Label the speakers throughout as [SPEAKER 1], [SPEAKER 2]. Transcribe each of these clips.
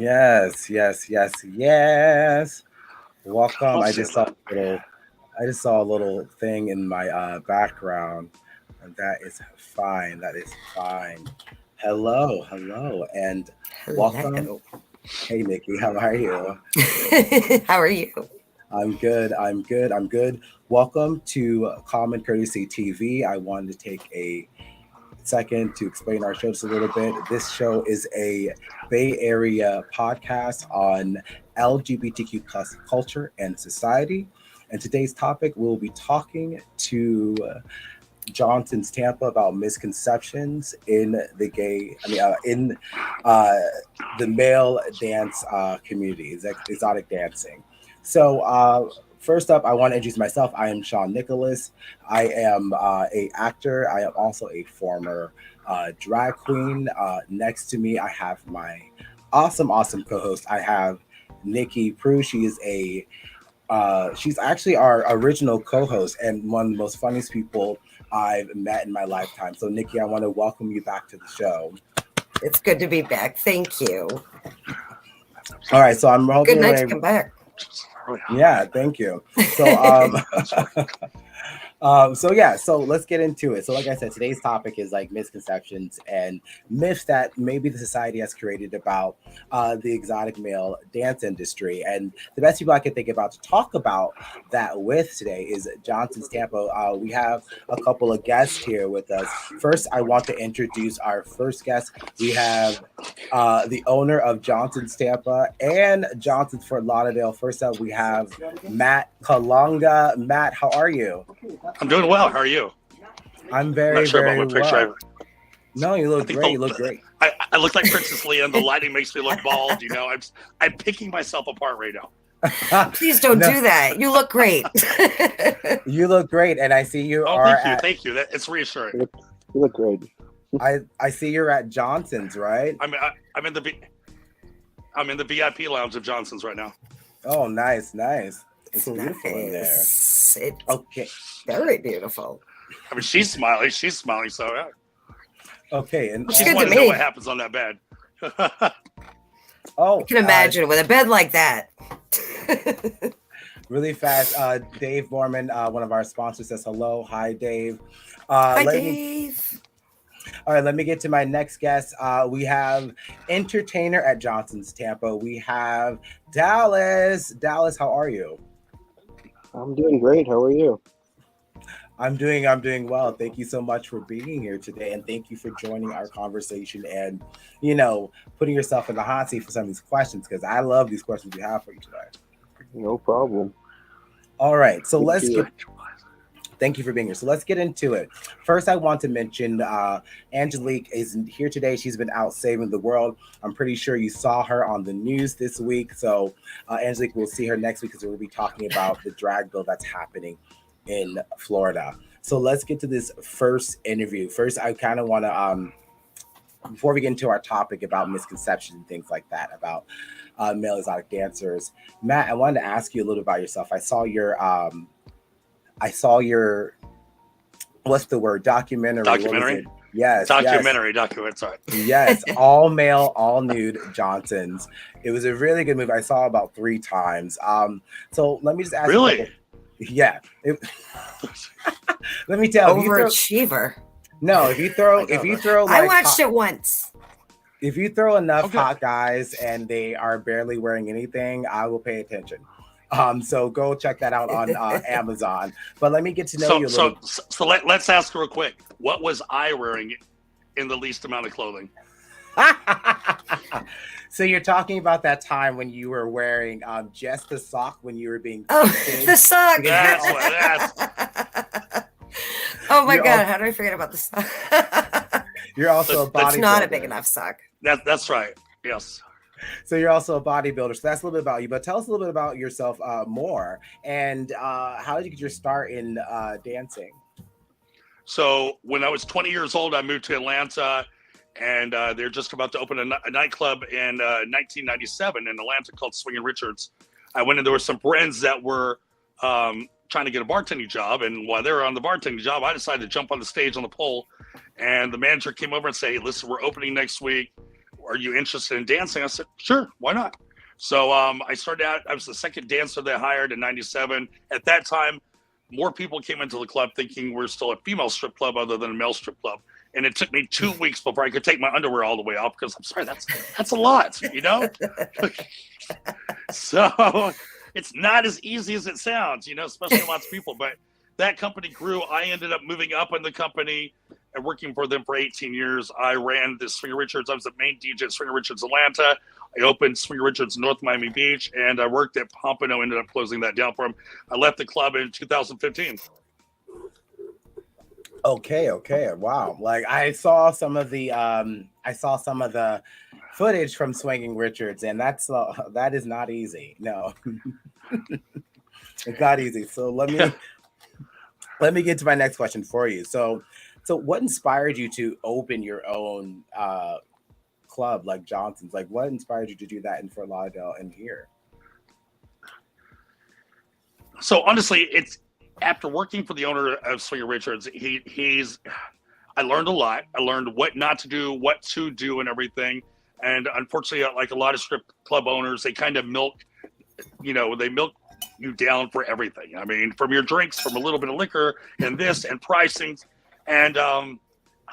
[SPEAKER 1] Yes, yes, yes, yes. Welcome.
[SPEAKER 2] Don't say that.
[SPEAKER 1] I just saw a little thing in my background, and that is fine. That is fine. Hello, hello, and welcome.
[SPEAKER 3] Hello.
[SPEAKER 1] Hey, Nikki, how are you?
[SPEAKER 3] How are you?
[SPEAKER 1] I'm good. I'm good. I'm good. Welcome to Common Courtesy TV. I wanted to take a second to explain our show just a little bit. This show is a Bay Area podcast on LGBTQ plus culture and society. And today's topic, we'll be talking to Johnson's Tampa about misconceptions in the in uh, the male dance community, exotic dancing. So, first up, I want to introduce myself. I am Sean Nicholas. I am a actor. I am also a former drag queen. Next to me, I have my awesome co-host. I have Nikki Prue. She's actually our original co-host and one of the most funniest people I've met in my lifetime. So, Nikki, I want to welcome you back to the show.
[SPEAKER 3] It's good to be back. Thank you.
[SPEAKER 1] All right, so I'm hoping
[SPEAKER 3] Good night to come back.
[SPEAKER 1] Yeah, thank you. So, so let's get into it. So, like I said, today's topic is like misconceptions and myths that maybe the society has created about the exotic male dance industry. And the best people I can think about to talk about that with today is Johnson's Tampa. We have a couple of guests here with us. First, I want to introduce our first guest. We have the owner of Johnson's Tampa and Johnson's Fort Lauderdale. First up, we have Matt Colunga. Matt, how are you?
[SPEAKER 2] I'm doing well. How are you?
[SPEAKER 1] I'm very,
[SPEAKER 2] not sure
[SPEAKER 1] very
[SPEAKER 2] about my picture.
[SPEAKER 1] well. No, you look great. You look great.
[SPEAKER 2] I look like Princess Leia, and the lighting makes me look bald. You know, I'm picking myself apart right now.
[SPEAKER 3] Please don't do that. You look great.
[SPEAKER 1] You look great, and I see you
[SPEAKER 2] Thank you. It's reassuring.
[SPEAKER 4] You look great.
[SPEAKER 1] I see you're at Johnson's, right?
[SPEAKER 2] I'm in the VIP lounge of Johnson's right now.
[SPEAKER 1] Oh, nice. It's beautiful in there.
[SPEAKER 3] It's
[SPEAKER 1] Okay.
[SPEAKER 3] very beautiful.
[SPEAKER 2] I mean, she's smiling. So yeah.
[SPEAKER 1] Okay, and
[SPEAKER 2] She's want to know what happens on that bed.
[SPEAKER 3] You can imagine with a bed like that.
[SPEAKER 1] Really fast. Dave Borman, one of our sponsors, says hello. Hi, Dave.
[SPEAKER 3] Hi, Dave.
[SPEAKER 1] All right, let me get to my next guest. We have entertainer at Johnson's Tampa. We have Dallas. Dallas, how are you?
[SPEAKER 4] I'm doing great. How are you?
[SPEAKER 1] I'm doing well. Thank you so much for being here today, and thank you for joining our conversation and, putting yourself in the hot seat for some of these questions, because I love these questions you have for you today.
[SPEAKER 4] No problem.
[SPEAKER 1] All right, so thank you for being here. So let's get into it. First, I want to mention Angelique isn't here today. She's been out saving the world. I'm pretty sure you saw her on the news this week. So Angelique, we'll see her next week because we'll be talking about the drag bill that's happening in Florida. So let's get to this first interview. First, I kind of want to, before we get into our topic about misconceptions and things like that, about male exotic dancers, Matt, I wanted to ask you a little about yourself. I saw your what's the word? Documentary? Yes.
[SPEAKER 2] Documentary. Sorry.
[SPEAKER 1] Yes. All male, all nude Johnsons. It was a really good movie. I saw about 3 times. So let me just ask
[SPEAKER 2] really?
[SPEAKER 1] you. Yeah. Let me tell you.
[SPEAKER 3] Overachiever.
[SPEAKER 1] No, if you throw like,
[SPEAKER 3] I watched it once.
[SPEAKER 1] If you throw enough hot guys and they are barely wearing anything, I will pay attention. So go check that out on Amazon. But let me get to know you a little.
[SPEAKER 2] So let's ask real quick. What was I wearing in the least amount of clothing?
[SPEAKER 1] So you're talking about that time when you were wearing just the sock when you were being
[SPEAKER 3] the sock.
[SPEAKER 2] That's
[SPEAKER 3] Oh my God! How did I forget about the sock?
[SPEAKER 1] You're also a bodybuilder.
[SPEAKER 3] It's not a big enough sock.
[SPEAKER 2] That's right. Yes.
[SPEAKER 1] So you're also a bodybuilder. So that's a little bit about you. But tell us a little bit about yourself more. And how did you get your start in dancing?
[SPEAKER 2] So when I was 20 years old, I moved to Atlanta, and they're just about to open a nightclub in 1997 in Atlanta called Swingin' Richards. I went and there were some friends that were trying to get a bartending job. And while they were on the bartending job, I decided to jump on the stage on the pole. And the manager came over and said, hey, listen, we're opening next week. are you interested in dancing? I said, sure, why not? So I started out, I was the second dancer they hired in 97. At that time, more people came into the club thinking we're still a female strip club other than a male strip club. And it took me 2 weeks before I could take my underwear all the way off because I'm sorry, that's a lot, you know? So it's not as easy as it sounds, you know, especially lots of people. But that company grew. I ended up moving up in the company and working for them for 18 years. I ran the Swinger Richards. I was the main DJ at Swinger Richards Atlanta. I opened Swinger Richards North Miami Beach, and I worked at Pompano, ended up closing that down for him. I left the club in 2015.
[SPEAKER 1] Okay. Wow. Like I saw some of the footage from Swinging Richards, and that is not easy. No. It's not easy. So let me get to my next question for you. So what inspired you to open your own club like Johnson's? Like what inspired you to do that in Fort Lauderdale and here?
[SPEAKER 2] So honestly, it's after working for the owner of Swinger Richards, I learned a lot. I learned what not to do, what to do, and everything. And unfortunately, like a lot of strip club owners, they kind of milk you down for everything. I mean, from your drinks, from a little bit of liquor, and this, and pricing. And I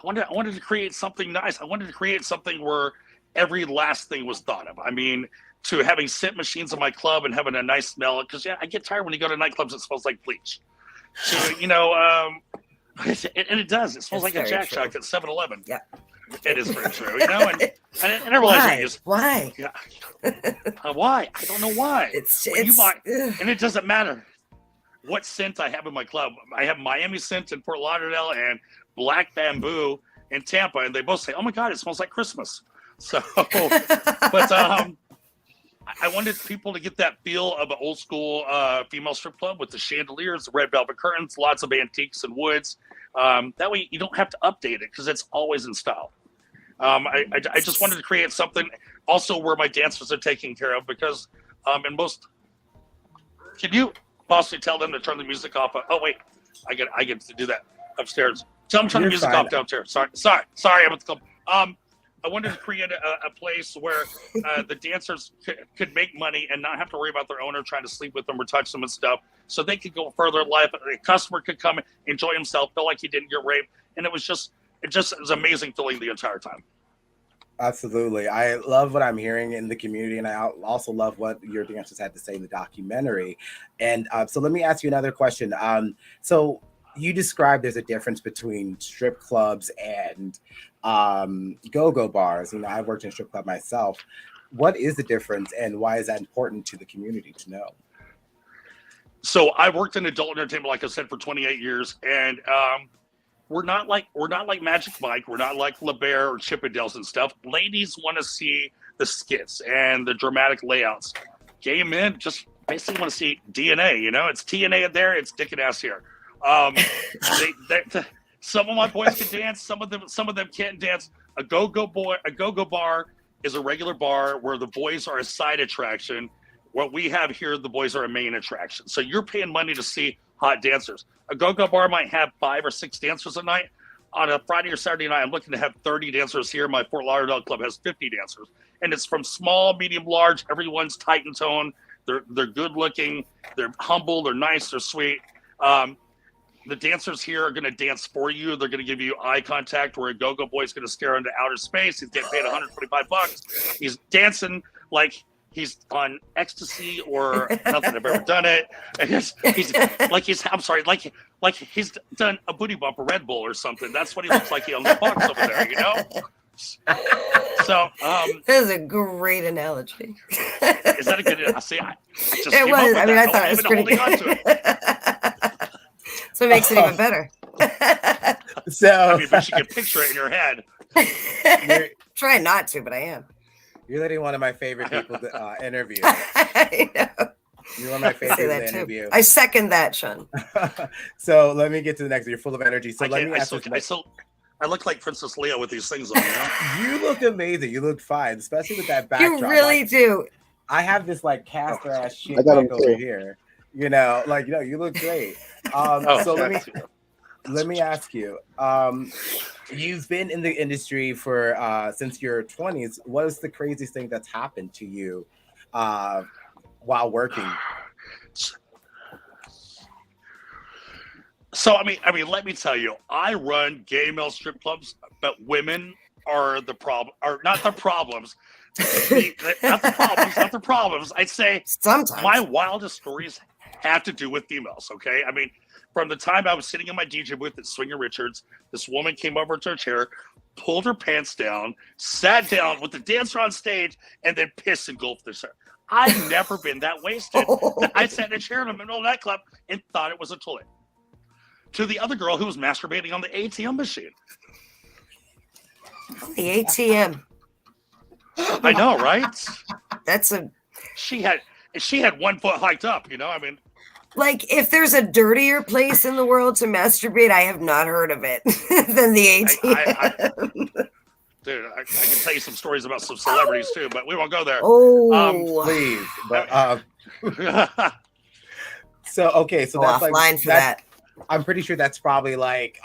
[SPEAKER 2] wanted to create something nice. I wanted to create something where every last thing was thought of. I mean, to having scent machines in my club and having a nice smell, because I get tired when you go to nightclubs, it smells like bleach. So, and it does. It smells like a Jack Shack at 7-Eleven.
[SPEAKER 3] Yeah.
[SPEAKER 2] It is very true, and I realize
[SPEAKER 3] why?
[SPEAKER 2] Yeah, why? I don't know why. And it doesn't matter what scent I have in my club. I have Miami scent in Fort Lauderdale and Black Bamboo in Tampa, and they both say, "Oh my God, it smells like Christmas." So, but I wanted people to get that feel of an old school female strip club with the chandeliers, the red velvet curtains, lots of antiques and woods. That way you don't have to update it because it's always in style. I just wanted to create something also where my dancers are taken care of because can you possibly tell them to turn the music off? Oh wait, I get to do that upstairs. Tell them to turn the music off downstairs. Sorry, I'm at the club. I wanted to create a place where the dancers could make money and not have to worry about their owner trying to sleep with them or touch them and stuff. So they could go further in life. A customer could come, enjoy himself, feel like he didn't get raped. And it was amazing feeling the entire time.
[SPEAKER 1] Absolutely. I love what I'm hearing in the community. And I also love what your dancers had to say in the documentary. And so let me ask you another question. So you described there's a difference between strip clubs and go-go bars. You know, I've worked in a strip club myself. What is the difference and why is that important to the community to know?
[SPEAKER 2] So I worked in adult entertainment, like I said, for 28 years. And we're not like Magic Mike. We're not like LeBaire or Chippendales and stuff. Ladies want to see the skits and the dramatic layouts. Gay men just basically want to see DNA, you know, it's TNA there, it's dick and ass here. Some of my boys can dance. Some of them can't dance. A go-go bar is a regular bar where the boys are a side attraction. What we have here, the boys are a main attraction. So you're paying money to see hot dancers. A go-go bar might have 5 or 6 dancers a night. On a Friday or Saturday night, I'm looking to have 30 dancers here. My Fort Lauderdale club has 50 dancers, and it's from small, medium, large. Everyone's tight and tone. They're good looking. They're humble. They're nice. They're sweet. The dancers here are going to dance for you. They're going to give you eye contact where a go-go boy is going to stare into outer space. He's getting paid $125. He's dancing like he's on ecstasy or nothing. I've ever done it. And he's done a booty bump, a Red Bull or something. That's what he looks like on the box over there, you know? So
[SPEAKER 3] that is a great analogy.
[SPEAKER 2] Is that a good? I just
[SPEAKER 3] it was. I mean, I thought it was pretty good. So it makes it even better.
[SPEAKER 1] So
[SPEAKER 2] I mean, but you can picture it in your head.
[SPEAKER 3] Try not to, but I am.
[SPEAKER 1] You're literally one of my favorite people to interview.
[SPEAKER 3] I know.
[SPEAKER 1] You're one of my favorite to interview.
[SPEAKER 3] I second that, Sean.
[SPEAKER 1] So let me get to the next. You're full of energy. So
[SPEAKER 2] I look like Princess Leia with these things on. You know?
[SPEAKER 1] You look amazing. You look fine, especially with that backdrop.
[SPEAKER 3] You really do.
[SPEAKER 1] I have this like caster ass shit over here. You know, you look great. So let me ask you. You've been in the industry for since your 20s. What is the craziest thing that's happened to you while working?
[SPEAKER 2] So I mean, let me tell you, I run gay male strip clubs, but women are the problem, are not the problems. Not the problems, not the problems. I'd say
[SPEAKER 3] sometimes
[SPEAKER 2] my wildest stories have to do with females. Okay, I mean, from the time I was sitting in my DJ booth at Swinger Richards, this woman came over to her chair, pulled her pants down, sat down with the dancer on stage, and then pissed engulfed her. I've never been that wasted. That I sat in a chair in the middle of the nightclub and thought it was a toilet. To the other girl who was masturbating on the ATM machine.
[SPEAKER 3] The ATM.
[SPEAKER 2] I know, right?
[SPEAKER 3] That's a.
[SPEAKER 2] She had 1 foot hiked up. You know, I mean,
[SPEAKER 3] like if there's a dirtier place in the world to masturbate, I have not heard of it than the ATM.
[SPEAKER 2] Dude, I can tell you some stories about some celebrities too, but we won't go there.
[SPEAKER 3] Oh,
[SPEAKER 1] Please, but so okay, so that's like
[SPEAKER 3] offline for that.
[SPEAKER 1] I'm pretty sure that's probably like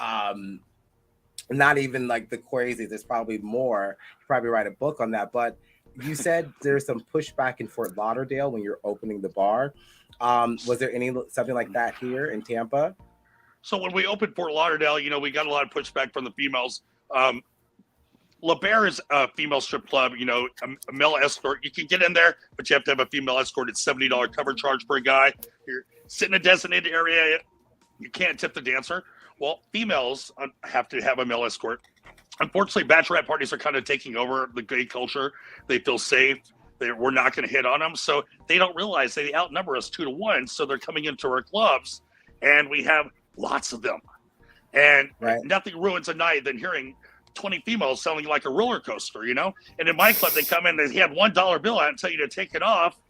[SPEAKER 1] not even like the crazy. There's probably more. You probably write a book on that. But you said there's some pushback in Fort Lauderdale when you're opening the bar. Was there something like that here in Tampa?
[SPEAKER 2] So when we opened Fort Lauderdale, you know, we got a lot of pushback from the females. La Bear is a female strip club, you know, a male escort. You can get in there, but you have to have a female escort. It's $70 cover charge per guy. You're sitting in a designated area. You can't tip the dancer. Well, females have to have a male escort. Unfortunately, bachelorette parties are kind of taking over the gay culture. They feel safe. We're not going to hit on them. So they don't realize they outnumber us 2-1. So they're coming into our clubs, and we have lots of them. And nothing ruins a night than hearing 20 females selling like a roller coaster, you know? And in my club, they come in, they have $1 bill out and tell you to take it off,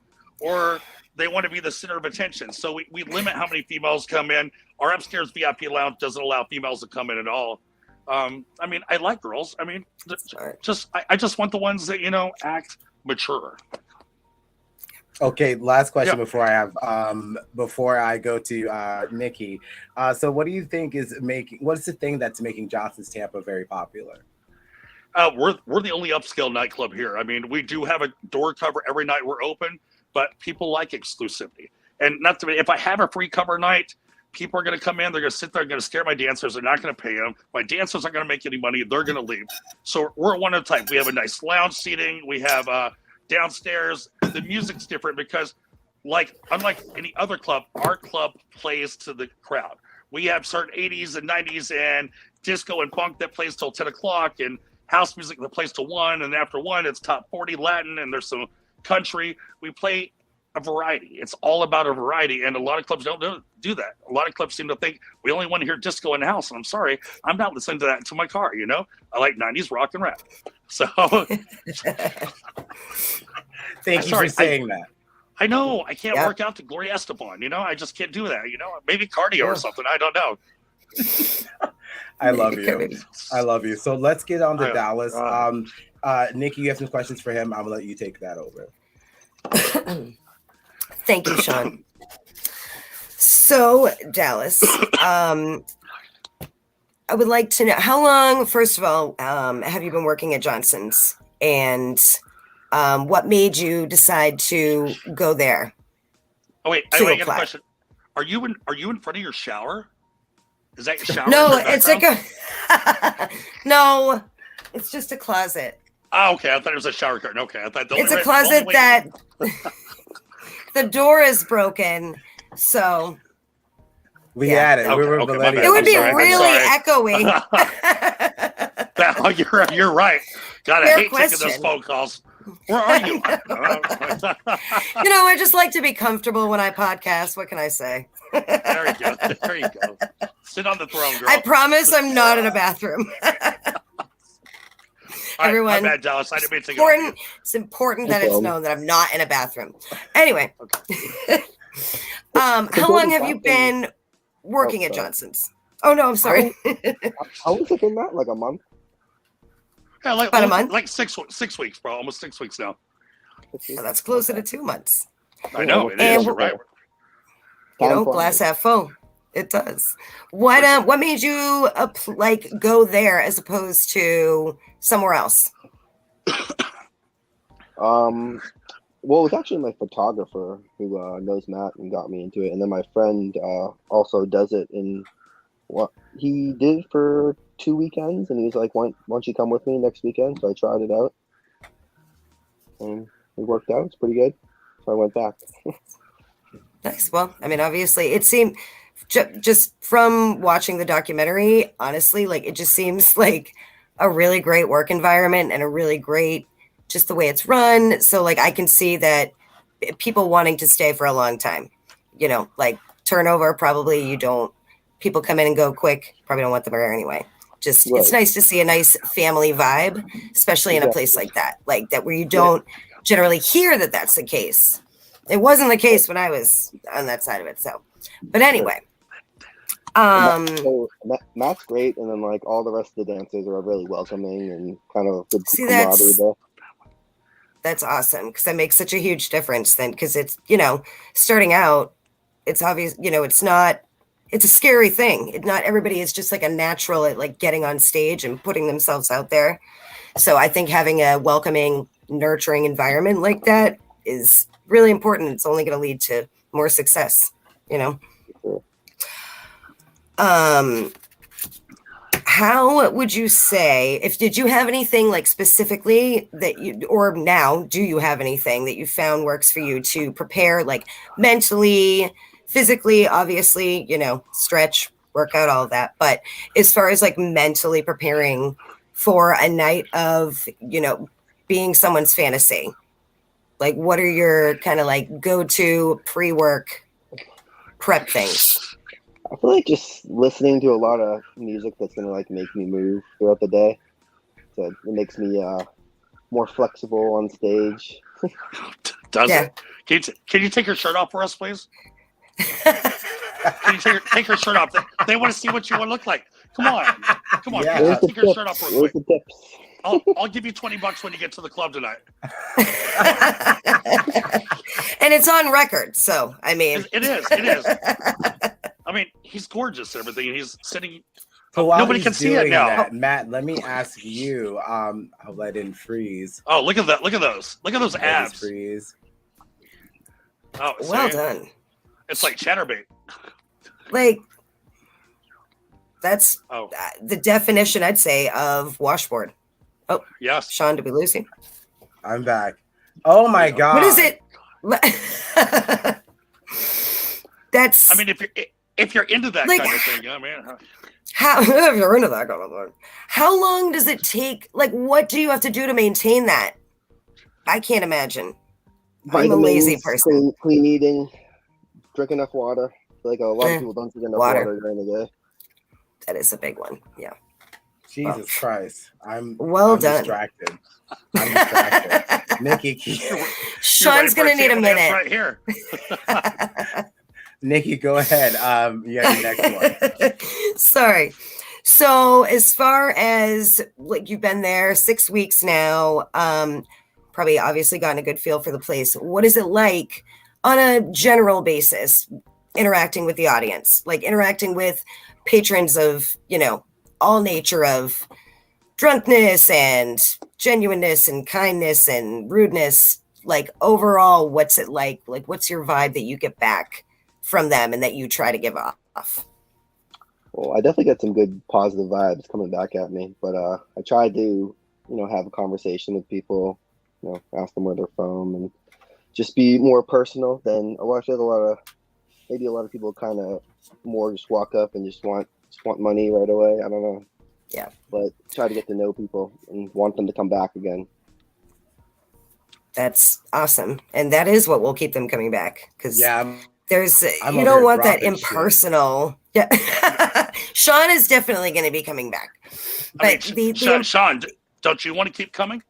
[SPEAKER 2] or they want to be the center of attention. So we limit how many females come in. Our upstairs VIP lounge doesn't allow females to come in at all. I mean, I like girls. I mean, I just want the ones that, you know, act mature.
[SPEAKER 1] Okay, last question before I go to Nikki. So what do you think what's the thing that's making Johnson's Tampa very popular?
[SPEAKER 2] We're the only upscale nightclub here. I mean, we do have a door cover every night we're open, but people like exclusivity. And not to be, if I have a free cover night, people are going to come in, they're going to sit there, going to stare at my dancers, they're not going to pay them. My dancers aren't going to make any money, they're going to leave. So we're one of the type. We have a nice lounge seating, we have downstairs. The music's different because, like, unlike any other club, our club plays to the crowd. We have certain 80s and 90s and disco and funk that plays till 10 o'clock, and house music that plays till 1, and after 1 it's top 40 Latin, and there's some country. We play a variety. It's all about a variety, and a lot of clubs don't do that. A lot of clubs seem to think we only want to hear disco in the house, and I'm sorry, I'm not listening to that into my car, you know? I like 90s rock and rap. So
[SPEAKER 1] thank you for saying that.
[SPEAKER 2] I know I can't work out to Gloria Estefan, you know? I just can't do that, you know? Maybe cardio or something, I don't know.
[SPEAKER 1] I love you. I love you. So let's get on to Dallas. Nikki, you have some questions for him. I'm gonna let you take that over.
[SPEAKER 3] Thank you, Sean. So, Dallas, I would like to know how long, first of all, have you been working at Johnson's, and what made you decide to go there?
[SPEAKER 2] Oh wait, I got a question. Are you in front of your shower? Is that your shower?
[SPEAKER 3] No, it's like no, it's just a closet.
[SPEAKER 2] Oh, okay. I thought it was a shower curtain. Okay, I thought
[SPEAKER 3] it's a closet that the door is broken, so
[SPEAKER 1] we had it. We were
[SPEAKER 3] it would be really echoey.
[SPEAKER 2] You're right. God, I hate taking those phone calls. Where are you?
[SPEAKER 3] You know, I just like to be comfortable when I podcast. What can I say?
[SPEAKER 2] There you go. There you go. Sit on the throne, girl.
[SPEAKER 3] I promise I'm not in a bathroom. Everyone,
[SPEAKER 2] I'm bad, Dallas. I didn't mean to
[SPEAKER 3] it's important that it's known that I'm not in a bathroom. Anyway, how long have you been working at Johnson's? Oh no, I'm sorry.
[SPEAKER 4] How long has it been that? Like a month?
[SPEAKER 2] Yeah, like
[SPEAKER 3] about a month.
[SPEAKER 2] Like 6 weeks, bro. Almost 6 weeks now.
[SPEAKER 3] Well, that's closer to 2 months.
[SPEAKER 2] I know it is. You're right.
[SPEAKER 3] You know, glass half full. It does. What made you like go there as opposed to somewhere else?
[SPEAKER 4] Well, it was actually my photographer who knows Matt and got me into it, and then my friend also does it in what he did it for 2 weekends, and he was like, "Why don't you come with me next weekend?" So I tried it out, and it worked out. It's pretty good, so I went back.
[SPEAKER 3] Nice. Well, I mean, obviously, it seemed just from watching the documentary, honestly, like it just seems like a really great work environment and a really great just the way it's run. So, like, I can see that people wanting to stay for a long time, you know, like turnover, probably you don't, people come in and go quick, probably don't want them there anyway. Just,
[SPEAKER 4] Right.
[SPEAKER 3] it's nice to see a nice family vibe, especially in a place like that where you don't generally hear that that's the case. It wasn't the case when I was on that side of it. So, but anyway,
[SPEAKER 4] So Matt's great, and then like all the rest of the dancers are really welcoming and kind of good
[SPEAKER 3] See,
[SPEAKER 4] camaraderie there.
[SPEAKER 3] that's awesome because that makes such a huge difference then because it's, you know, starting out, it's obvious, you know, it's a scary thing. Not everybody is just like a natural at like getting on stage and putting themselves out there. So I think having a welcoming, nurturing environment like that is really important. It's only going to lead to more success, you know?
[SPEAKER 4] Sure.
[SPEAKER 3] How would you say, did you have anything like specifically that you, or now, do you have anything that you found works for you to prepare like mentally, physically, obviously, you know, stretch, workout, all of that. But as far as like mentally preparing for a night of, you know, being someone's fantasy, like what are your kind of like go-to pre-work prep things?
[SPEAKER 4] I feel like just listening to a lot of music that's gonna like make me move throughout the day. So it makes me more flexible on stage.
[SPEAKER 2] Does it? Can you take your shirt off for us, please? Can you take your shirt off? They want to see what you want to look like. Come on.
[SPEAKER 1] Yeah.
[SPEAKER 2] Take your shirt off real
[SPEAKER 4] Where's
[SPEAKER 2] quick.
[SPEAKER 4] the tips?
[SPEAKER 2] I'll give you $20 when you get to the club tonight.
[SPEAKER 3] And it's on record, so I mean,
[SPEAKER 2] It is. I mean, he's gorgeous and everything, and he's sitting.
[SPEAKER 1] So while
[SPEAKER 2] Nobody
[SPEAKER 1] he's
[SPEAKER 2] can see it
[SPEAKER 1] doing
[SPEAKER 2] now.
[SPEAKER 1] that, Matt, let me ask you. I hope I didn't freeze.
[SPEAKER 2] Oh, look at that! Look at those! Look at those
[SPEAKER 1] I just
[SPEAKER 2] abs!
[SPEAKER 1] freeze.
[SPEAKER 2] Oh,
[SPEAKER 3] well
[SPEAKER 2] see?
[SPEAKER 3] done.
[SPEAKER 2] It's like chatterbait.
[SPEAKER 3] Like that's
[SPEAKER 2] Oh,
[SPEAKER 3] the definition, I'd say, of washboard. Oh,
[SPEAKER 2] yes.
[SPEAKER 3] Sean, did we lose you?
[SPEAKER 1] I'm back. Oh my god!
[SPEAKER 3] What is it? That's.
[SPEAKER 2] I mean, if you're into that
[SPEAKER 3] Like,
[SPEAKER 2] kind of thing, I mean,
[SPEAKER 3] how if you're into that kind of thing, how long does it take? Like, what do you have to do to maintain that? I can't imagine. I'm a lazy
[SPEAKER 4] Vitamins,
[SPEAKER 3] person.
[SPEAKER 4] Clean eating, drink enough water. I feel like a lot of people don't drink enough
[SPEAKER 3] water.
[SPEAKER 4] water during the day.
[SPEAKER 3] That is a big one. Yeah.
[SPEAKER 1] Jesus Christ! I'm
[SPEAKER 3] Well done.
[SPEAKER 1] distracted. I'm distracted. Nikki,
[SPEAKER 3] Sean's gonna need a minute.
[SPEAKER 2] right here.
[SPEAKER 1] Nikki, go ahead. You got your next one.
[SPEAKER 3] Sorry. So as far as like you've been there 6 weeks now, probably obviously gotten a good feel for the place. What is it like on a general basis, interacting with the audience, like interacting with patrons of, you know, all nature of drunkenness and genuineness and kindness and rudeness? Like overall, what's it like? Like, what's your vibe that you get back from them and that you try to give off?
[SPEAKER 4] Well, I definitely get some good positive vibes coming back at me, but I try to, you know, have a conversation with people, you know, ask them where they're from, and just be more personal than I feel like maybe a lot of people kind of more just walk up and just want money right away. I don't know.
[SPEAKER 3] Yeah.
[SPEAKER 4] But try to get to know people and want them to come back again.
[SPEAKER 3] That's awesome. And that is what will keep them coming back. Because
[SPEAKER 1] Yeah,
[SPEAKER 3] there's,
[SPEAKER 1] I'm
[SPEAKER 3] you
[SPEAKER 1] over
[SPEAKER 3] don't
[SPEAKER 1] here
[SPEAKER 3] want that
[SPEAKER 1] dropping shit.
[SPEAKER 3] impersonal. Yeah. Sean is definitely going to be coming back. But
[SPEAKER 2] I mean, Sean, don't you want to keep coming?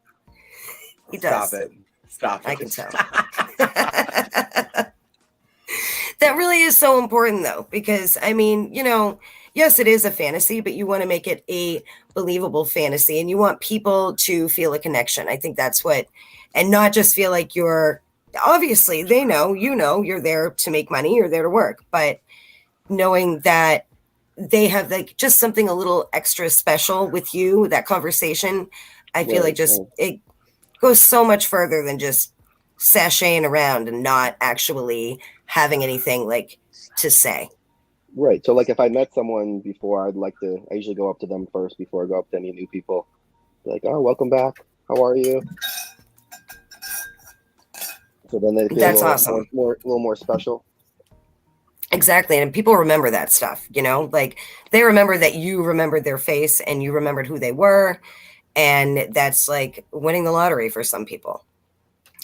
[SPEAKER 3] He does.
[SPEAKER 1] Stop it.
[SPEAKER 3] I can tell. That really is so important, though, because, I mean, you know, yes, it is a fantasy, but you want to make it a believable fantasy, and you want people to feel a connection. I think that's what, and not just feel like you're, obviously, they know, you know, you're there to make money, you're there to work, but knowing that they have like just something a little extra special with you, that conversation, I feel like just it goes so much further than just sashaying around and not actually having anything like to say.
[SPEAKER 4] Right. So like if I met someone before, I usually go up to them first before I go up to any new people. Be like, oh, welcome back. How are you? So then they feel
[SPEAKER 3] That's
[SPEAKER 4] a little
[SPEAKER 3] awesome.
[SPEAKER 4] a little more special.
[SPEAKER 3] Exactly. And people remember that stuff, you know, like they remember that you remembered their face and you remembered who they were. And that's like winning the lottery for some people.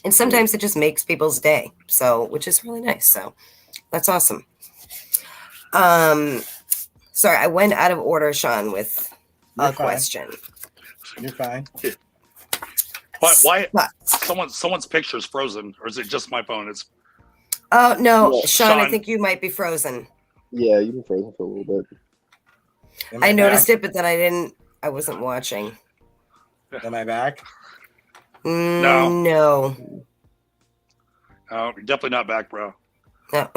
[SPEAKER 3] And sometimes it just makes people's day. So, which is really nice. So that's awesome. Sorry, I went out of order, Sean, with a question.
[SPEAKER 1] You're fine.
[SPEAKER 2] Why someone's picture is frozen, or is it just my phone? It's
[SPEAKER 3] oh no,
[SPEAKER 4] Yeah.
[SPEAKER 3] Sean, I think you might be frozen.
[SPEAKER 4] Yeah, you've been frozen for a little bit.
[SPEAKER 3] I noticed it, but then I wasn't watching.
[SPEAKER 1] Am I back?
[SPEAKER 2] No.
[SPEAKER 3] No.
[SPEAKER 2] Oh, you're definitely not back, bro.
[SPEAKER 3] No.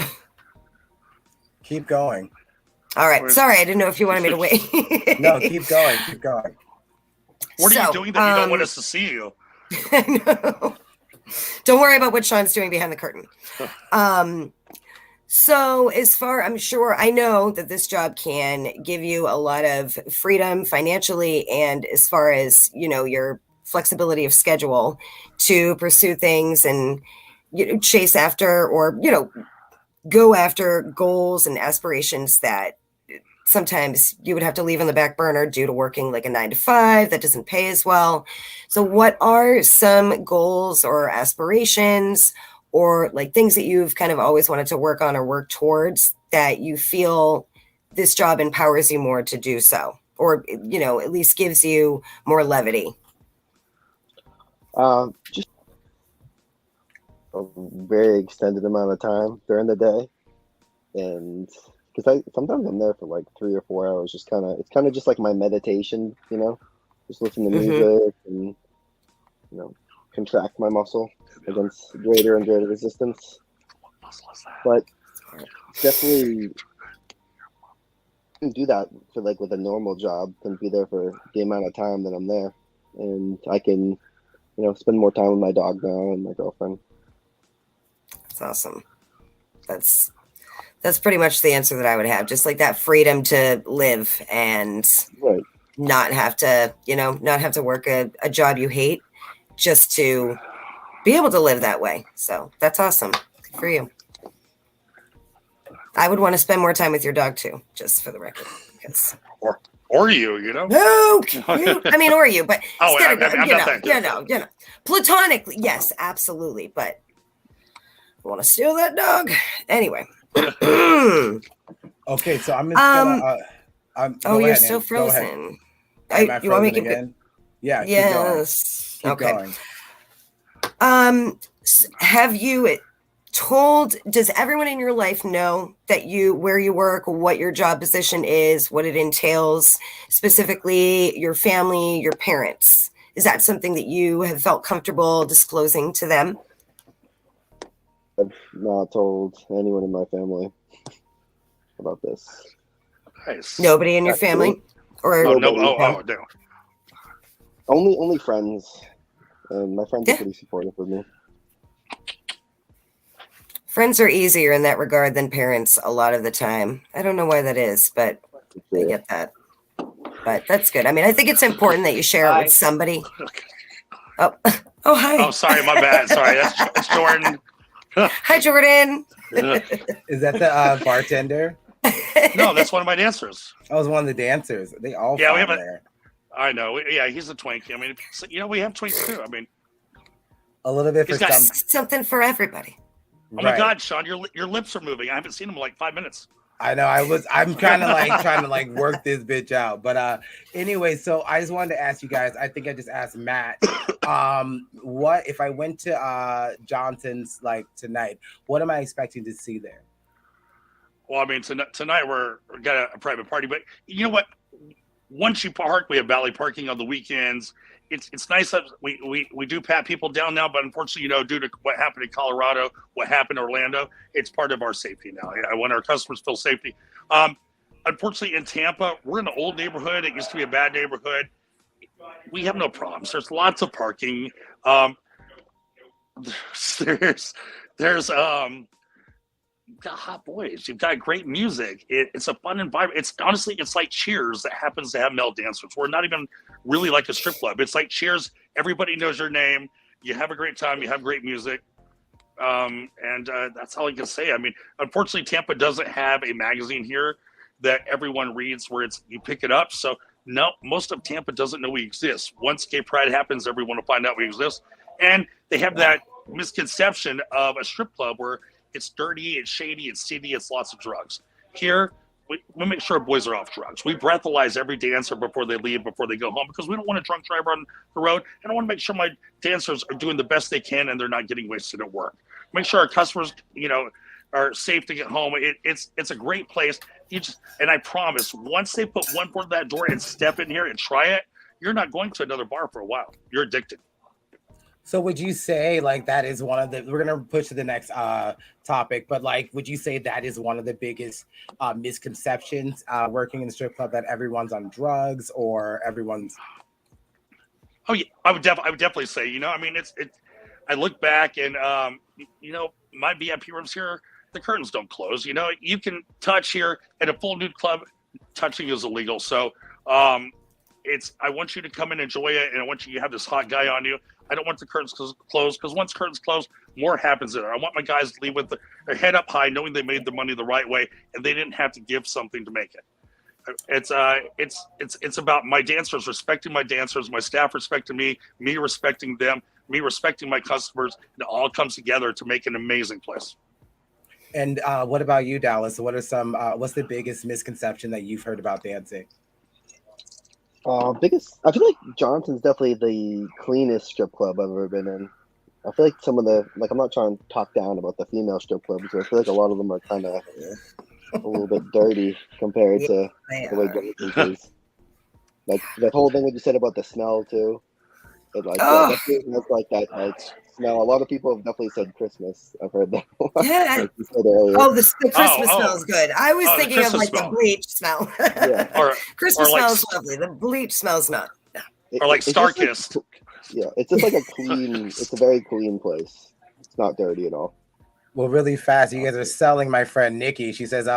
[SPEAKER 1] Keep going.
[SPEAKER 3] All right. Sorry, I didn't know if you wanted me to wait.
[SPEAKER 1] No, keep going. Keep going.
[SPEAKER 2] What are you doing that you don't want us to see you?
[SPEAKER 3] No. Don't worry about what Sean's doing behind the curtain. So as far, I know that this job can give you a lot of freedom financially and as far as, you know, your flexibility of schedule to pursue things and, you know, chase after or, you know, go after goals and aspirations that sometimes you would have to leave on the back burner due to working like a 9-to-5 that doesn't pay as well. So what are some goals or aspirations or like things that you've kind of always wanted to work on or work towards that you feel this job empowers you more to do so, or, you know, at least gives you more levity?
[SPEAKER 4] Just a very extended amount of time during the day. And because sometimes I'm there for like 3 or 4 hours, it's kind of just like my meditation, you know, just listen to music and, you know, contract my muscle against greater and greater resistance. But definitely do that for like with a normal job and be there for the amount of time that I'm there, and I can, you know, spend more time with my dog now and my girlfriend.
[SPEAKER 3] That's awesome. That's pretty much the answer that I would have. Just like that freedom to live and not have to, you know, not have to work a job you hate just to be able to live that way. So that's awesome. Good for you. I would want to spend more time with your dog too, just for the record. Because
[SPEAKER 2] or you know?
[SPEAKER 3] No, I mean, or you, but
[SPEAKER 2] you
[SPEAKER 3] know, platonically, yes, absolutely. But I want to steal that dog anyway.
[SPEAKER 1] Okay, so I'm just gonna.
[SPEAKER 3] You're still frozen. You want me to keep
[SPEAKER 1] again? Yeah.
[SPEAKER 3] Yes.
[SPEAKER 1] Keep going.
[SPEAKER 3] Have you told? Does everyone in your life know that where you work, what your job position is, what it entails, specifically your family, your parents? Is that something that you have felt comfortable disclosing to them?
[SPEAKER 4] I've not told anyone in my family about this.
[SPEAKER 2] Nice.
[SPEAKER 3] Nobody in your family? Or
[SPEAKER 2] no.
[SPEAKER 4] Only friends. And my friends are pretty supportive of me.
[SPEAKER 3] Friends are easier in that regard than parents a lot of the time. I don't know why that is, but I get that. But that's good. I mean, I think it's important that you share it with somebody. Oh, hi.
[SPEAKER 2] Oh, sorry, my bad. Sorry, that's Jordan.
[SPEAKER 3] Hi, Jordan.
[SPEAKER 1] Is that the bartender?
[SPEAKER 2] No, that's one of my dancers.
[SPEAKER 1] I was one of the dancers. They all
[SPEAKER 2] we have
[SPEAKER 1] there.
[SPEAKER 2] I know. Yeah, he's a twink. I mean, you know, we have twinks too. I mean,
[SPEAKER 1] a little bit for
[SPEAKER 3] something for everybody.
[SPEAKER 2] Oh my God, Sean, your lips are moving. I haven't seen them in like 5 minutes.
[SPEAKER 1] I know. I'm kind of like trying to like work this bitch out. But anyway, so I just wanted to ask you guys. I think I just asked Matt. What if I went to Johnson's like tonight? What am I expecting to see there?
[SPEAKER 2] Well, I mean, tonight we're got a private party, but you know what? once you park, we have valet parking on the weekends. It's nice that we do pat people down now, but unfortunately, due to what happened in Colorado, what happened in Orlando, it's part of our safety now. I want our customers feel safety. Unfortunately, in Tampa, we're in an old neighborhood. It used to be a bad neighborhood. We have no problems. There's lots of parking. There's you've got hot boys. You've got great music. It's a fun environment. It's honestly, it's like Cheers that happens to have male dancers. We're not even really like a strip club. It's like Cheers. Everybody knows your name. You have a great time. You have great music. And that's all I can say. I mean, unfortunately, Tampa doesn't have a magazine here that everyone reads where you pick it up. So no, most of Tampa doesn't know we exist. Once Gay Pride happens, everyone will find out we exist. And they have that misconception of a strip club where it's dirty, it's shady, it's seedy, it's lots of drugs. Here, we make sure boys are off drugs. We breathalyze every dancer before they leave, before they go home, because we don't want a drunk driver on the road. And I want to make sure my dancers are doing the best they can and they're not getting wasted at work. Make sure our customers, are safe to get home. It's a great place. And I promise, once they put one foot in that door and step in here and try it, you're not going to another bar for a while. You're addicted.
[SPEAKER 1] So would you say like that is one of the, we're going to push to the next topic, but like, would you say that is one of the biggest misconceptions working in the strip club, that everyone's on drugs or everyone's?
[SPEAKER 2] Oh yeah, I would definitely say, I look back and, my VIP rooms here, the curtains don't close. You can touch here at a full nude club. Touching is illegal. So I want you to come and enjoy it. And I want you to have this hot guy on you. I don't want the curtains closed, because once curtains close, more happens in there. I want my guys to leave with their head up high, knowing they made the money the right way and they didn't have to give something to make it. It's about my dancers respecting my dancers, my staff respecting me respecting them, me respecting my customers. It all comes together to make an amazing place.
[SPEAKER 1] And what about you, Dallas? What are what's the biggest misconception that you've heard about dancing?
[SPEAKER 4] I feel like Johnson's definitely the cleanest strip club I've ever been in. I feel like some of I'm not trying to talk down about the female strip clubs, but I feel like a lot of them are kind of a little bit dirty compared to the way Johnson's is. Like that whole thing what you said about the smell too. It that's like that smell. A lot of people have definitely said Christmas. I've heard that.
[SPEAKER 3] Yeah.
[SPEAKER 4] Like you said earlier.
[SPEAKER 3] The Christmas smells good. I was thinking of like
[SPEAKER 2] smell.
[SPEAKER 3] the bleach smell.
[SPEAKER 2] Yeah.
[SPEAKER 3] Christmas
[SPEAKER 2] or like,
[SPEAKER 3] smells lovely. The bleach smells not.
[SPEAKER 2] Or like Starkist.
[SPEAKER 4] It's just like it's a very clean place. It's not dirty at all.
[SPEAKER 1] Well, really fast, you guys are selling my friend Nikki. She says,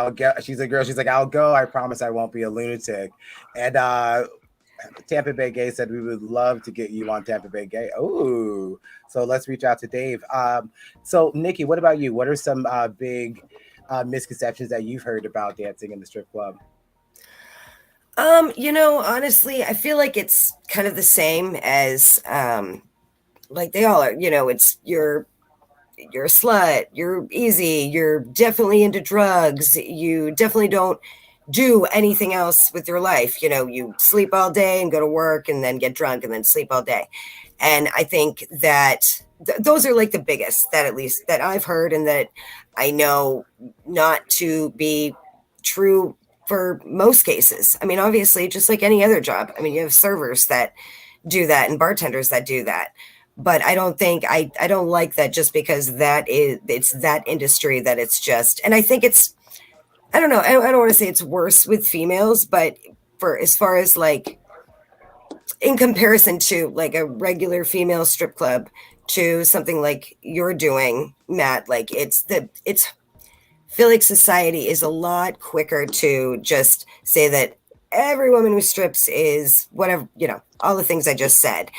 [SPEAKER 1] she's a girl. She's like, I'll go. I promise I won't be a lunatic. And Tampa Bay Gay said, we would love to get you on Tampa Bay Gay. Oh, so let's reach out to Dave. So Nikki, what about you? What are some big misconceptions that you've heard about dancing in the strip club?
[SPEAKER 3] Honestly, I feel like it's kind of the same as like they all are. It's you're a slut, you're easy, you're definitely into drugs, you definitely don't do anything else with your life. You sleep all day and go to work and then get drunk and then sleep all day. And I think that those are like the biggest, that at least that I've heard and that I know not to be true for most cases. I mean, obviously, just like any other job. I mean, you have servers that do that and bartenders that do that. But I don't think I don't like that just because it's that industry that it's just, and I think I don't know. I don't want to say it's worse with females, but for as far as like in comparison to like a regular female strip club to something like you're doing, Matt, like I feel like society is a lot quicker to just say that every woman who strips is whatever, all the things I just said.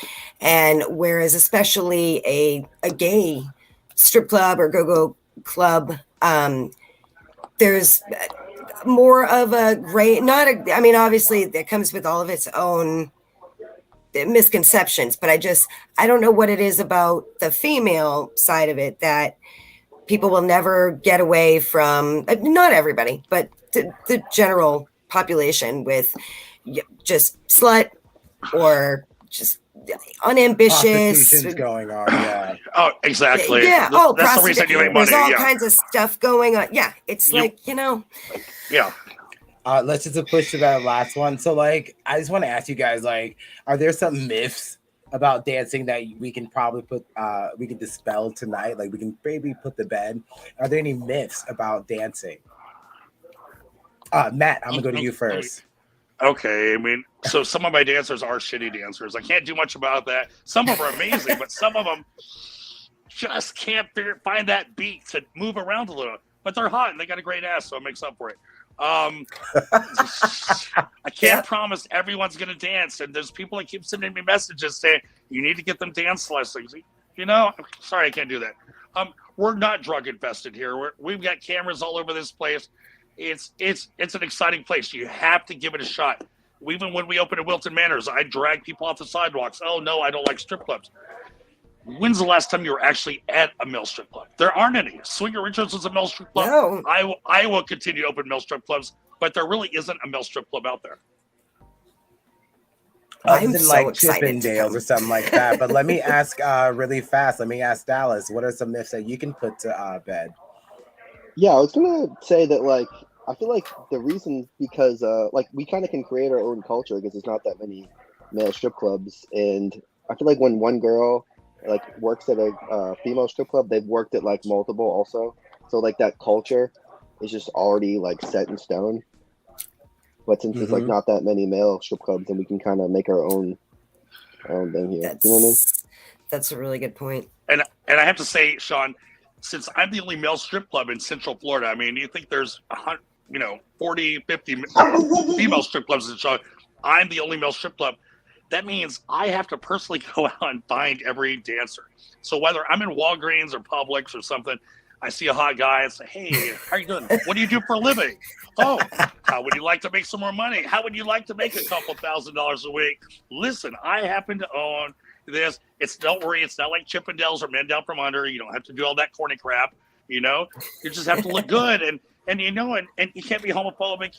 [SPEAKER 3] And whereas especially a gay strip club or go-go club, there's more of a gray, obviously that comes with all of its own misconceptions, but I don't know what it is about the female side of it that people will never get away from, not everybody, but the general population with just slut or just unambitious.
[SPEAKER 1] Prostitution's going on, yeah.
[SPEAKER 2] Oh, exactly.
[SPEAKER 3] Yeah.
[SPEAKER 2] That's the reason you make money.
[SPEAKER 3] There's all kinds of stuff going on. Yeah. It's
[SPEAKER 2] Yeah.
[SPEAKER 1] Let's just push to that last one. So, like, I just want to ask you guys, like, are there some myths about dancing that we can probably we can dispel tonight? Like, we can maybe put to bed. Are there any myths about dancing? Matt, I'm gonna go to you first.
[SPEAKER 2] Okay, I mean, so some of my dancers are shitty dancers. I can't do much about that. Some of them are amazing, but some of them just can't find that beat to move around a little. But they're hot and they got a great ass, so it makes up for it. I can't promise everyone's gonna dance, and there's people that keep sending me messages saying you need to get them dance lessons. You know, sorry, I can't do that. We're not drug infested here. We've got cameras all over this place. It's an exciting place. You have to give it a shot. Even when we open at Wilton Manors, I drag people off the sidewalks. Oh no, I don't like strip clubs. When's the last time you were actually at a male strip club? There aren't any. Swinger Richards is a male strip club.
[SPEAKER 3] No.
[SPEAKER 2] I will continue to open male strip clubs, but there really isn't a male strip club out there.
[SPEAKER 3] I'm
[SPEAKER 1] Other than
[SPEAKER 3] so
[SPEAKER 1] like
[SPEAKER 3] excited to
[SPEAKER 1] Chippendales
[SPEAKER 3] come.
[SPEAKER 1] or something like that. But let me ask really fast. Let me ask Dallas. What are some myths that you can put to bed?
[SPEAKER 4] Yeah, I was gonna say that like I feel like the reason because like we kind of can create our own culture because there's not that many male strip clubs, and I feel like when one girl like works at a female strip club, they've worked at like multiple also, so like that culture is just already like set in stone. But since there's like not that many male strip clubs, then we can kind of make our own thing here. You know what I mean?
[SPEAKER 3] That's a really good point.
[SPEAKER 2] And I have to say, Sean, since I'm the only male strip club in Central Florida, I mean, you think there's 40, 50 female strip clubs in Charlotte. I'm the only male strip club. That means I have to personally go out and find every dancer. So whether I'm in Walgreens or Publix or something, I see a hot guy and say, hey, how are you doing? What do you do for a living? Oh, how would you like to make some more money? How would you like to make a couple $1,000s a week? Listen, I happen to own this. Don't worry, it's not like Chippendales or Men Down From Under. You don't have to do all that corny crap. You just have to look good and you can't be homophobic,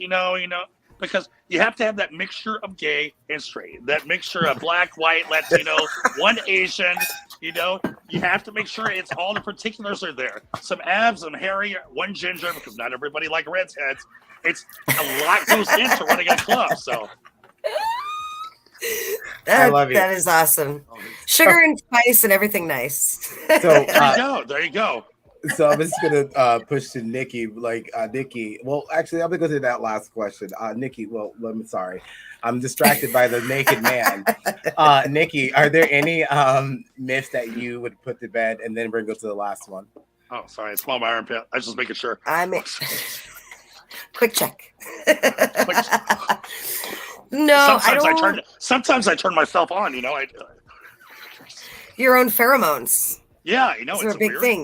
[SPEAKER 2] because you have to have that mixture of gay and straight, that mixture of black, white, Latino, one Asian, you have to make sure it's all the particulars are there. Some abs, some hairy, one ginger, because not everybody like redheads. It's a lot goes into running a club, so.
[SPEAKER 1] I love it.
[SPEAKER 3] That is awesome. Sugar and spice and everything nice.
[SPEAKER 1] So
[SPEAKER 2] there you go.
[SPEAKER 1] So I'm just gonna push to Nikki. Nikki. Well, actually, I'm gonna go to that last question. Nikki. Well, I'm sorry, I'm distracted by the naked man. Nikki, are there any myths that you would put to bed, and then we're gonna go to the last one?
[SPEAKER 2] Oh, sorry, it's small my armpit. I was just making sure.
[SPEAKER 3] Quick check. No,
[SPEAKER 2] Sometimes I turn myself on.
[SPEAKER 3] Your own pheromones.
[SPEAKER 2] Yeah,
[SPEAKER 3] it's a big thing,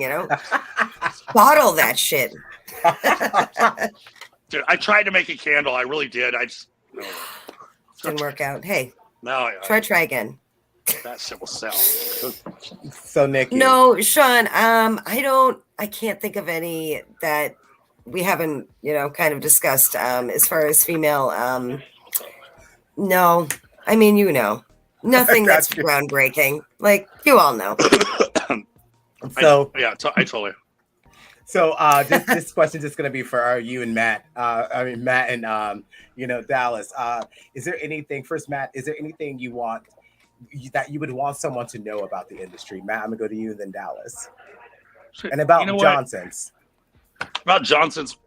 [SPEAKER 3] Bottle that shit.
[SPEAKER 2] Dude, I tried to make a candle. I really did. I just
[SPEAKER 3] didn't work out. Hey,
[SPEAKER 2] no,
[SPEAKER 3] try again.
[SPEAKER 2] That shit will sell.
[SPEAKER 1] So Nikki.
[SPEAKER 3] No, Sean. I can't think of any that we haven't, kind of discussed as far as female. No, I mean, nothing that's groundbreaking. Like you all know.
[SPEAKER 1] So
[SPEAKER 2] I totally.
[SPEAKER 1] So this question is just going to be for you and Matt. Matt and Dallas. Is there anything? First, Matt, is there anything that you would want someone to know about the industry? Matt, I'm gonna go to you, and then Dallas. And about Johnson's.
[SPEAKER 2] About Johnson's,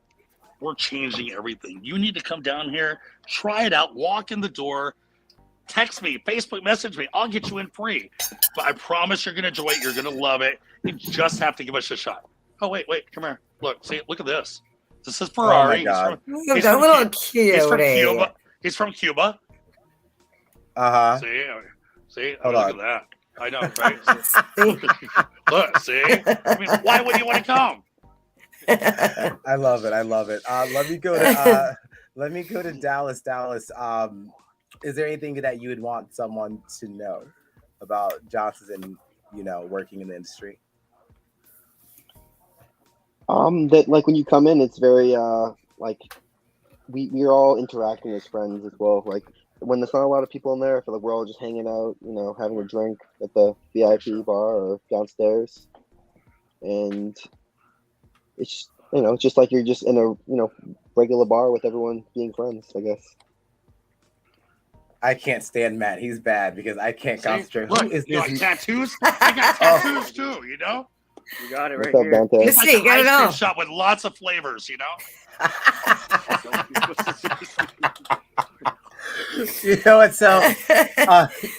[SPEAKER 2] we're changing everything. You need to come down here, try it out, walk in the door. Text me, Facebook message me. I'll get you in free. But I promise you're going to enjoy it. You're going to love it. You just have to give us a shot. Oh, wait. Come here. Look at this. This is Ferrari.
[SPEAKER 1] Oh, my God.
[SPEAKER 3] He's a little cute.
[SPEAKER 2] He's from Cuba.
[SPEAKER 1] Uh-huh.
[SPEAKER 2] See? Look at that. I know, right? Look, see? I mean, why would you want to come?
[SPEAKER 1] I love it. Let me go to Dallas. Dallas, is there anything that you would want someone to know about Johnson's and working in the industry?
[SPEAKER 4] That like when you come in, it's very like we're all interacting as friends as well. Like when there's not a lot of people in there, I feel like we're all just hanging out, having a drink at the VIP bar or downstairs, and it's You know, just like you're just in a regular bar with everyone being friends, I guess.
[SPEAKER 1] I can't stand Matt. He's bad because I can't concentrate.
[SPEAKER 2] Look,
[SPEAKER 1] Who is
[SPEAKER 2] you
[SPEAKER 1] this?
[SPEAKER 2] got tattoos? I got tattoos too, you know?
[SPEAKER 5] You got it
[SPEAKER 4] What's
[SPEAKER 5] right
[SPEAKER 4] up,
[SPEAKER 5] here.
[SPEAKER 4] Dante?
[SPEAKER 3] Let's
[SPEAKER 2] Like
[SPEAKER 3] see,
[SPEAKER 2] an
[SPEAKER 3] got it
[SPEAKER 2] ice cream
[SPEAKER 3] all.
[SPEAKER 2] shop with lots of flavors, you know?
[SPEAKER 1] You know what? So,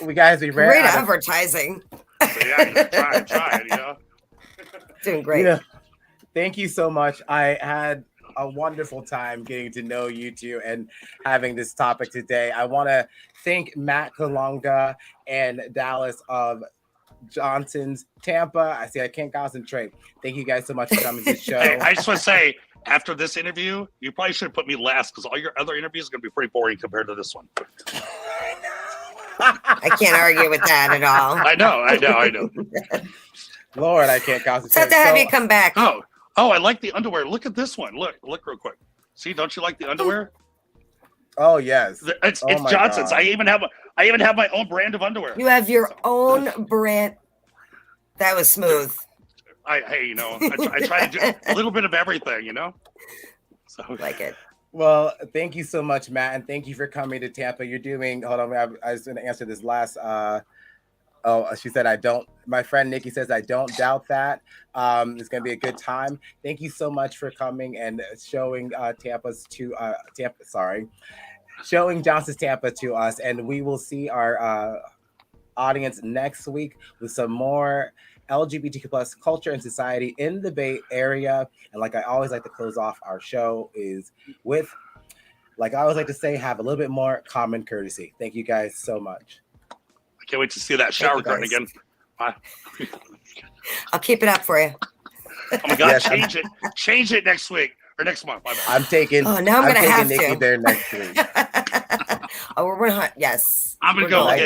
[SPEAKER 1] we ran
[SPEAKER 3] Great
[SPEAKER 1] out of,
[SPEAKER 3] advertising.
[SPEAKER 2] So yeah, try it, you know?
[SPEAKER 3] Doing great.
[SPEAKER 1] you know, thank you so much. I had a wonderful time getting to know you two and having this topic today. I want to thank Matt Colunga and Dallas of Johnson's Tampa. I can't concentrate. Thank you guys so much for coming to the show.
[SPEAKER 2] I just want to say, after this interview, you probably should have put me last because all your other interviews are going to be pretty boring compared to this one.
[SPEAKER 3] I can't argue with that at all.
[SPEAKER 2] I know.
[SPEAKER 1] Lord, I can't concentrate.
[SPEAKER 3] It's have to have you come back.
[SPEAKER 2] Oh, I like the underwear. Look at this one. Look real quick. See, don't you like the underwear?
[SPEAKER 1] Oh yes,
[SPEAKER 2] It's
[SPEAKER 1] my
[SPEAKER 2] Johnson's.
[SPEAKER 1] God.
[SPEAKER 2] I even have my own brand of underwear.
[SPEAKER 3] You have your own brand. That was smooth.
[SPEAKER 2] I try to do a little bit of everything, you know. So
[SPEAKER 3] Like it.
[SPEAKER 1] Well, thank you so much, Matt, and thank you for coming to Tampa. You're doing. Hold on, I was going to answer this last. She said, I don't. My friend Nikki says, I don't doubt that. It's going to be a good time. Thank you so much for coming and showing showing Johnson's Tampa to us. And we will see our audience next week with some more LGBTQ plus culture and society in the Bay Area. And like I always like to close off our show is with, like I always like to say, have a little bit more common courtesy. Thank you guys so much.
[SPEAKER 2] I can't wait to see that shower curtain again.
[SPEAKER 3] I'll keep it up for you.
[SPEAKER 2] Oh my God,
[SPEAKER 1] Yes,
[SPEAKER 2] change it next week or next month.
[SPEAKER 1] I'm taking.
[SPEAKER 3] Oh, now I'm gonna
[SPEAKER 1] taking
[SPEAKER 3] have
[SPEAKER 1] Nikki
[SPEAKER 3] to.
[SPEAKER 1] there next week.
[SPEAKER 3] Oh, we're gonna. Yes.
[SPEAKER 2] I'm gonna
[SPEAKER 3] We're
[SPEAKER 2] go
[SPEAKER 3] going.
[SPEAKER 2] get